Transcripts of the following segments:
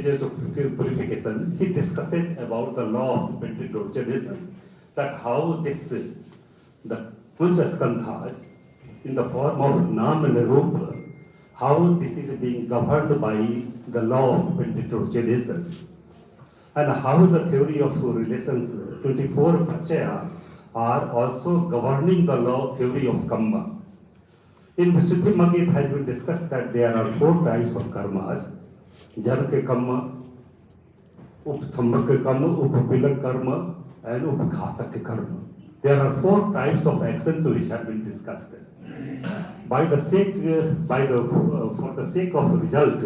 stages of purification, he discusses about the law of pentateuch, that how this, the Punjaskandhas, in the form of Nam and Rupa, how this is being governed by the law of pentateuch, and how the theory of relations, 24 Pachayas, are also governing the law theory of karma. In Visuddhi Magga, it has been discussed that there are 4 types of karmas: Janaka karma, Upthambaka karma, Upapilak karma, and Upghataka karma. There are 4 types of actions which have been discussed. For the sake of result,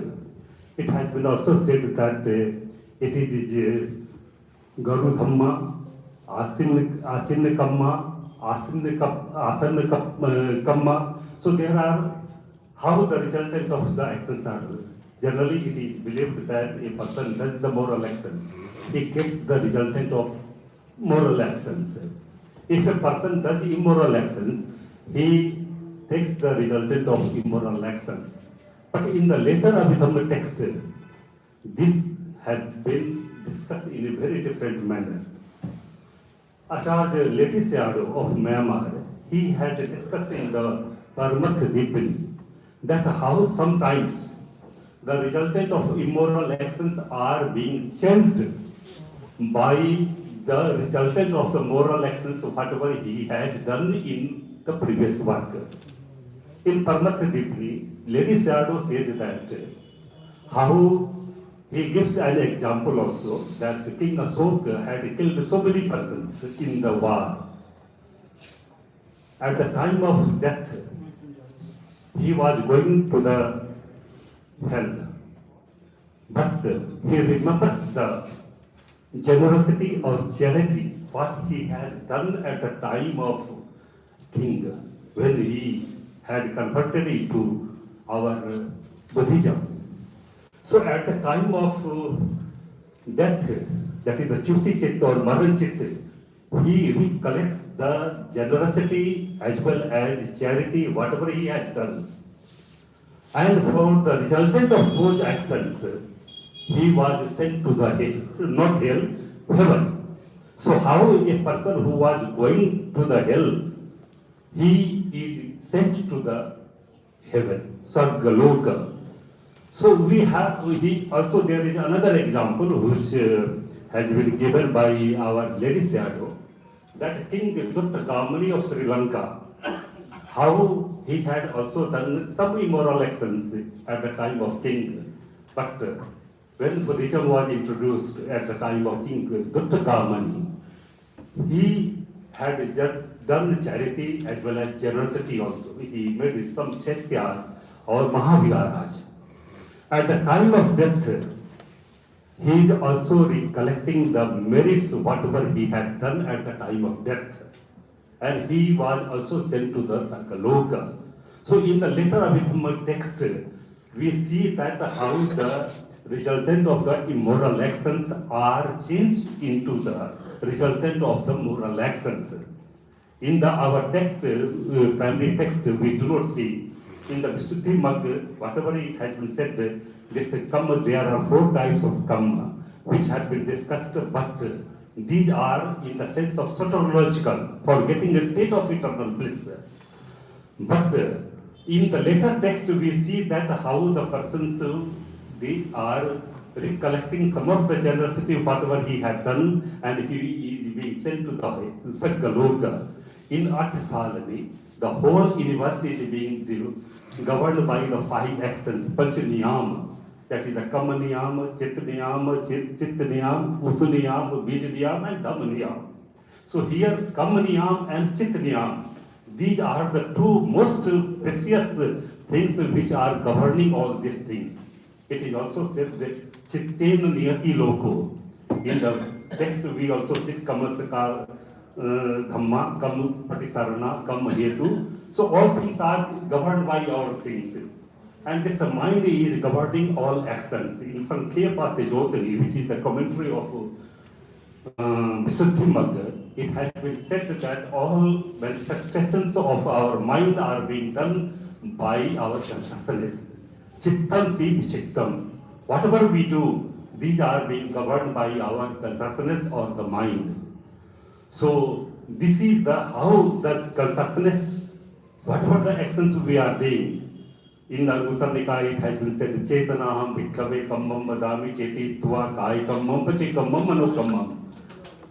it has been also said that it is Garu Dhamma, Asin Kamma, Asan Kamma. So there are how the resultant of the actions are. Generally, it is believed that a person does the moral actions, he gets the resultant of moral actions. If a person does immoral actions, he takes the resultant of immoral actions. But in the later Abhidhamma text, this had been discussed in a very different manner. Acharya Letisiado of Myanmar, he has discussed in the Paramath Dipani that how sometimes the resultant of immoral actions are being changed by the resultant of the moral actions, whatever he has done in the previous work. In Paramath Dipani, Lady Sayadaw says that how he gives an example also that King Ashoka had killed so many persons in the war. At the time of death, he was going to the hell, but he remembers the generosity or charity what he has done at the time of king when he had converted into our Buddhism. So at the time of death, that is the Chuti Chitta or Maran Chitta, he recollects the generosity as well as charity, whatever he has done. And for the resultant of those actions, he was sent to the hell, not hell, heaven. So how a person who was going to the hell, he is sent to the heaven, Sargaloka. So we have, also there is another example which has been given by our Lady Sayadaw, that King Dutta of Sri Lanka, how he had also done some immoral actions at the time of king. But when Buddhism was introduced at the time of King Dutta, he had done charity as well as generosity also. He made some Chaityas or Mahaviharas. At the time of death, he is also recollecting the merits, whatever he had done at the time of death. And he was also sent to the Sakaloka. So in the later Abhidhamma text, we see that how the resultant of the immoral actions are changed into the resultant of the moral actions. In our text, primary text, we do not see. In the Visuddhi Magga, whatever it has been said, this karma, there are 4 types of karma which have been discussed, but these are in the sense of soteriological, for getting a state of eternal bliss. But in the later text, we see that how the persons, they are recollecting some of the generosity of whatever he had done, and he is being sent to the Saggaloka. In Atsalani, the whole universe is being governed by the 5 actions, Panch-niyama, that is the Kama-niyama, Chit-niyama, Chit-niyama, Utu-niyama, Bij-niyama, and Dhamma-niyama. So here, Kama-niyama and Chit-niyama, these are the 2 most precious things which are governing all these things. It is also said that Chittena Niyati Loko. In the text, we also see Kamasakar, Dhamma, Kam Patisarana, Kam Hetu. So all things are governed by our things. And this mind is governing all actions. In Sankhepa Tejotani, which is the commentary of Visuddhi Magga, it has been said that all manifestations of our mind are being done by our consciousness. Chittam Deep Chittam. Whatever we do, these are being governed by our consciousness or the mind. So this is the how that consciousness, whatever the actions we are doing. In the Uttar Nikaya, it has been said, Chetanaham bhikkhave kammam vadami cheti tva kai kammam pache kammam mano kammam.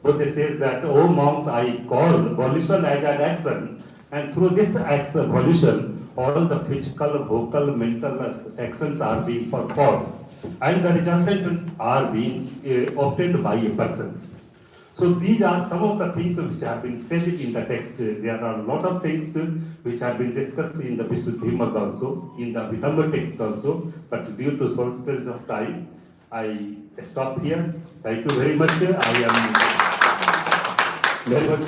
Buddha says that, oh monks, I call volition as an action, and through this action, volition, all the physical, vocal, mental actions are being performed, and the resultants are being obtained by a person. So these are some of the things which have been said in the text. There are a lot of things which have been discussed in the Visuddhimagga also, in the Vidamba text also, but due to shortage of time, I stop here. Thank you very much. I am very much